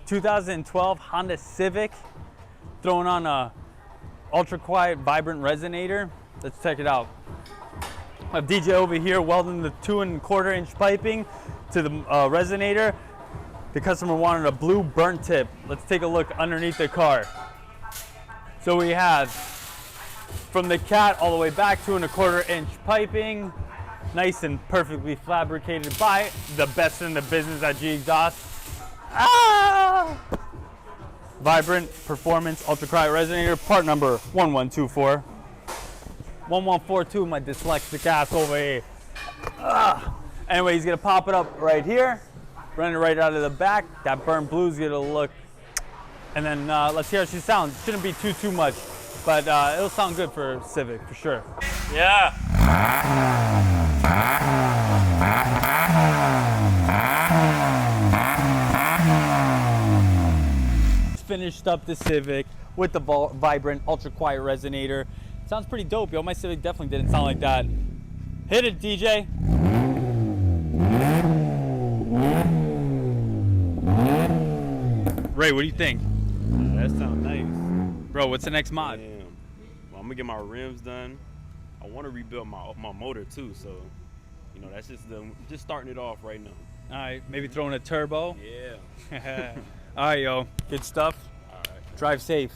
2012 Honda Civic, throwing on a ultra quiet, vibrant resonator. Let's check it out. I have DJ over here welding the 2 1/4 inch piping to the resonator. The customer wanted a blue burnt tip. Let's take a look underneath the car. So we have from the cat all the way back 2 1/4 inch piping, nice and perfectly fabricated by the best in the business at G Exhaust. Ah! Vibrant performance ultra quiet resonator, part number 1124. 1142, my dyslexic ass over here. Anyway, he's gonna pop it up right here, run it right out of the back. That burnt blue's gonna look, and then let's hear how she sounds. Shouldn't be too much, but it'll sound good for Civic for sure. Yeah. Finished up the Civic with the vibrant ultra quiet resonator. Sounds pretty dope, yo. My Civic definitely didn't sound like that. Hit it, DJ. Ray, what do you think? That sounds nice. Bro, what's the next mod? Damn. Well, I'm gonna get my rims done. I want to rebuild my motor too, so you know that's just starting it off right now. All right, maybe throwing a turbo. Yeah. All right, yo. Good stuff. All right. Drive safe.